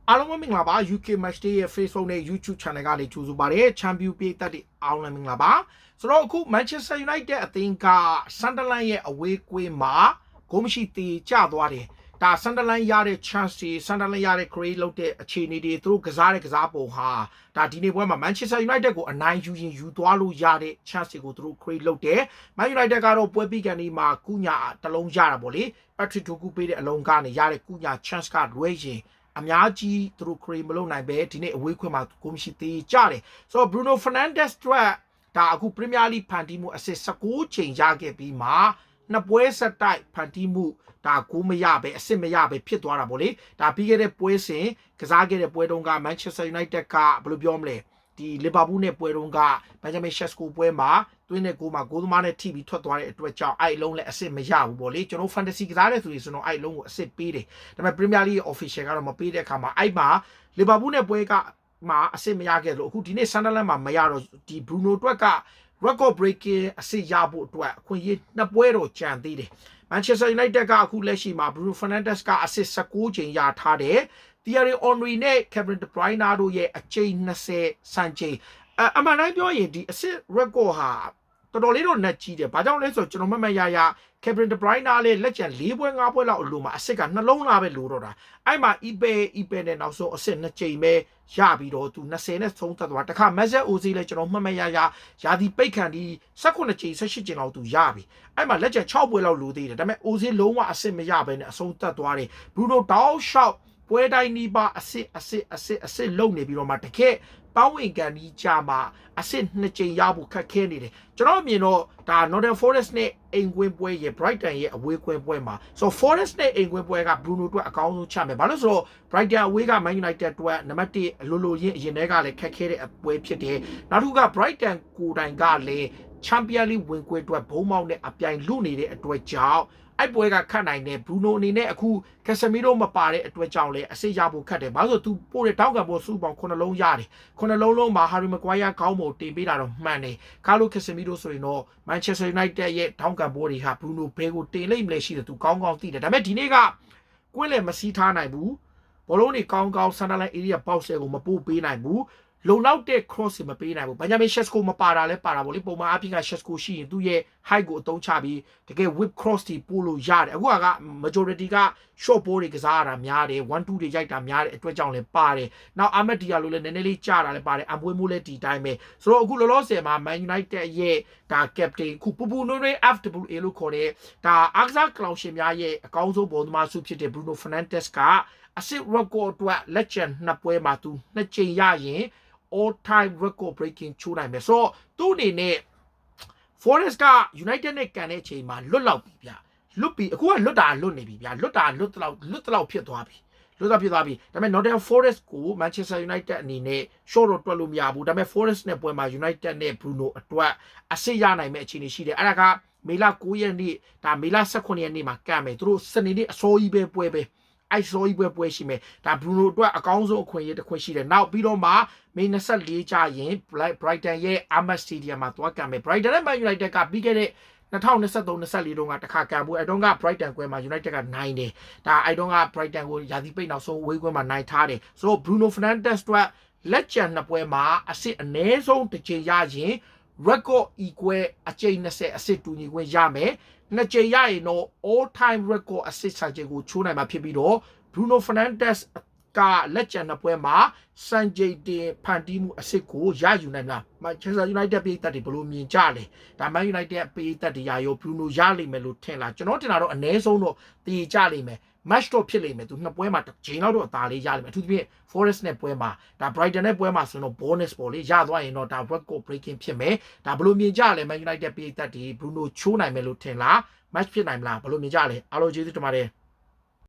အားလုံးပဲမင်္ဂလာပါ UK Match Day ရဲ့ Facebook နဲ့ YouTube Channel ကနေကြိုဆိုပါရစေ Champion ပြည်သက်တွေအားလုံးမင်္ဂလာပါဆိုတော့အခု Manchester United အသင်းက Sunderland ရဲ့အဝေးကွင်းမှာဂိုးမရှိသေးကျသွားတယ်ဒါ Sunderland ရတဲ့ chance တွေ Sunderland ရတဲ့ create လုပ်တဲ့အခြေအနေတွေသူတို့ကစားတဲ့ကစားပုံဟာဒါဒီနေ့ပွဲမှာ Manchester United ကိုအနိုင်ယူရင်ယူသွားလို့ရတဲ့ chance တွေကိုသူတို့ create လုပ်တယ် Man United ကတော့ပွဲပြီးကန်ဒီမှာကုညာတစ်လုံးရတာပေါ့လေ Patrick Doku ပေးတဲ့အလုံးကနေရတဲ့ကုညာ chance ကလွဲရင်အများကြီးသူတို့ create မလုပ်နိုင်ပဲဒီနေ့အဝေးခွင့်မှာကိုမရှိသေးကြတယ်ဆိုတော့ Bruno Fernandes အတွက်ဒါအခု Premier League ဖန်တီးမှုအစစ်19ချိန်ရခဲ့ပြီးမှနှစ်ပွဲဆက်တိုက်ဖန်တီးမှုဒါကိုမရပဲအစစ်မရပဲဖြစ်သွားတာပေါ့လေဒါပြီးခဲ့တဲ့ပွဲစဉ်ကစားခဲ့တဲ့ပွဲတုန်းက Manchester United ကဘယ်လိုပြောမလဲဒီလီဗာပူးနဲ့ပွဲတုန်းက Benjamin Sesko ပွဲမှာတွင်းနဲ့ကိုမှာဂိုးသမားနဲ့ထိပြီးထွက်သွားတဲ့အတွက်ကြောင့်အဲ့အလုံးလည်းအစစ်မရဘူးပေါ့လေကျွန်တော် fantasy ကစားတဲ့သူတွေဆိုတော့အဲ့အလုံးကိုအစစ်ပေးတယ်ဒါပေမဲ့ Premier League official ကတော့မပေးတဲ့အခါမှာအဲ့မှာလီဗာပူးနဲ့ပွဲကမှာအစစ်မရခဲ့လို့အခုဒီနေ့ Sunderland မှာမရတော့ဒီ Bruno အတွက်က record breaking အစစ်ရဖို့အတွက်အခွင့်အရေးနှစ်ပွဲတော့ကြံသေးတယ် Manchester United ကအခုလက်ရှိမှာ Bruno Fernandes ကအစစ်19ချိန်ရထားတယ်Thierry Henry နဲ့ Kevin De Bruyne တို့ရဲ့အချိန်20စံချိန်အမှန်တိုင်းပြောရင်ဒီအစစ် record ဟာတော်တော်လေးတော့နှက်ကြီးတယ်။ဘာကြောင့်လဲဆိုတော့ကျွန်တော်မှတ်ရ Kevin De Bruyne လည်းလက်ကျန်4ပွဲ5ပွဲလောက်အလိုမှာအစစ်ကနှလုံးလာပဲလိုတော့တာ။အဲ့မှာ Ipe နဲ့နောက်ဆုံးအစစ်2ချိန်ပဲရပြီးတော့သူ20နဲ့သုံးသက်သွားတခါ Mesut Ozil လည်းကျွန်တော်မှတ်ရရာသီပိတ်ခံဒီ18ချိန်18ချိန်လောက်သူရပြီ။အဲ့မှာလက်ကျန်6ပွဲလောက်လိုသေးတယ်။ဒါပေမဲ့ Ozil လုံးဝအစစ်မရဘဲနဲ့အဆုံးသက်သွားတယ်။ Bruno တောက်လျှောက်ပွဲတိုင်းနီးပါအစစ်လုံနေပြီးတော့မှတကယ်ပေါင်းဝင်ကန်ကြီးကြမှာအစစ်2ချိန်ရဖို့ခက်ခဲနေတယ်ကျွန်တော်မြင်တော့ဒါ Nottingham Forest နဲ့အိမ်ကွင်းပွဲရဲ့ Brighton ရဲ့အဝေးကွင်းပွဲမှာဆို Forest နဲ့အိမ်ကွင်းပွဲက Bruno အတွက်အကောင်းဆုံးချမယ်ဘာလို့ဆိုတော့ Brighton အဝေးက Man United အတွက်နံပါတ်1အလိုလိုရင်းအရင်တည်းကလည်းခက်ခဲတဲ့အပွဲဖြစ်တယ်နောက်တစ်ခုက Brighton ကိုယ်တိုင်ကလည်း Champion League ဝင်ကွင်းအတွက်ဘုံမောက်နဲ့အပြိုင်လုနေတဲ့အတွက်ကြောင့်အဲ့ပွဲကခတ်နိုင်တယ်ဘရူနိုအနေနဲ့အခုကက်ဆမီရိုမပါတဲ့အတွက်ကြောင့်လည်းအစိရဖို့ခတ်တယ်ဘာလို့ဆိုသူပို့တဲ့တောင်းကံပေါ်စုပေါင်း9လုံးရတယ်9လုံးမှာဟာရီမကွိုင်းယာခေါင်းပေါ်တင်ပေးတာတော့မှန်တယ်ကာလိုကက်ဆမီရိုဆိုရင်တော့ Manchester United ရဲ့တောင်းကံပေါ်တွေဟာဘရူနိုဘဲကိုတင်လိုက်မလဲရှိတယ်သူကောင်းသိတယ်ဒါပေမဲ့ဒီနေ့ကကွင်းလည်းမစီးထားနိုင်ဘူးဘောလုံးတွေကောင်း Sunderland area box ကိုမပို့ပေးနိုင်ဘူးလုံလောက်တဲ့ cross မပေးနိုင်ဘူး Benjamin Sesko မပါတာလဲပါတာဗောလေပုံမှန်အပြင်က Sesko ရှိရင်သူ့ရဲ့ height ကိုအသုံးချပြီးတကယ် whip cross တွေပို့လို့ရတယ်အခုက majority က short ball တွေကစားရတာများတယ်1-2တွေရိုက်တာများတယ်အတွက်ကြောင့်လည်းပါတယ်နောက် Ahmed Diallo လည်းနည်းနည်းလေးကြာတာလည်းပါတယ်အမွေးမိုးလည်းဒီတိုင်းပဲဆိုတော့အခုလောလောဆယ်မှာ Man United ရဲ့ဒါ captain ခုပူပူနွေးနွေး FWA လို့ခေါ်တဲ့ဒါအားကစားကလောင်ရှင်များရဲ့အကောင်းဆုံးဘောသမားစုဖြစ်တဲ့ Bruno Fernandes ကအစစ် record အတွက်လက်ကျန်2ပွဲမှာသူ2ချိန်ရရင်all time record breaking ချိုးနိုင်မယ်ဆိုတော့သူ့အနေနဲ့ Forest က United နဲ့ကန်တဲ့အချိန်မှာလွတ်လောက်ပြီဗျလွတ်ပြီအခုကလွတ်တာလွတ်နေပြီဗျလွတ်တလောက်ဖြစ်သွားပြီလွတ်တာဖြစ်သွားပြီဒါပေမဲ့ Nottingham Forest ကို Manchester United အနေနဲ့ short တော့တွက်လို့မရဘူးဒါပေမဲ့ Forest နဲ့ပွဲမှာ United နဲ့ Bruno အတွက်အစစ်ရနိုင်မဲ့အခြေအနေရှိတယ်အဲ့ဒါကမေလ9ရက်နေ့ဒါမေလ18ရက်နေ့မှာကန်မယ်သူတို့စနေနေ့အစောကြီးပဲပွဲပဲအဲ့ဆိုကြီးပွဲရှိမယ်ဒါ Bruno အတွက်အကောင်းဆုံးအခွင့်အရေးတစ်ခွင့်ရှိတယ်နောက်ပြီးတော့မှမေ24ကြာရင် Brighton ရဲ့ Ahmed Stadium မှာသွားကန်မယ် Brighton နဲ့ Man United ကပြီးခဲ့တဲ့2023-24တုန်းကတစ်ခါကန်ဘူးအဲ့တုန်းက Brighton ကွဲမှာ United ကနိုင်တယ်ဒါအဲ့တုန်းက Brighton ကိုရာသီပိတ်နောက်ဆုံးဝေးကွင်းမှာနိုင်ထားတယ်ဆိုတော့ Bruno Fernandes အတွက်လက်ကျန်2ပွဲမှာအစစ်အနည်းဆုံးတစ်ချိန်ရရင် record equal အကျိန်20အစစ်တူညီခွင့်ရမယ်နှစ်ကြိမ်ရရင်တော့ all time record assist စံချိန်ကိုချိုးနိုင်မှာဖြစ်ပြီးတော့ Bruno Fernandes ကလက်ကျန်2ပွဲမှာစံချိန်တင်ဖန်တီးမှုအစစ်ကိုရယူနိုင်လား Manchester United ပြည်သက်တွေဘယ်လိုမြင်ကြလဲဒါ Man United ပြည်သက်တွေရာရော Bruno ရလိမ့်မယ်လို့ထင်လားကျွန်တော်တင်တာတော့အနည်းဆုံးတော့တည်ကြလိမ့်မယ် match တော့ဖြစ်လိမ့်မယ်သူ2ပွဲမှာတစ်ချိန်လောက်တော့အသာလေးရလိမ့်မယ်အထူးသဖြင့် Forest နဲ့ပွဲမှာဒါ Brighton နဲ့ပွဲမှာဆိုတော့ bonus ပေါ့လေရသွားရင်တော့ဒါ record breaking ဖြစ်မယ်ဒါဘယ်လိုမြင်ကြလဲ Man United ပြည်သက်တွေ Bruno ချိုးနိုင်မယ်လို့ထင်လား match ဖြစ်နိုင်မလားဘယ်လိုမြင်ကြလဲအားလုံးကျေးဇူးတင်ပါတယ်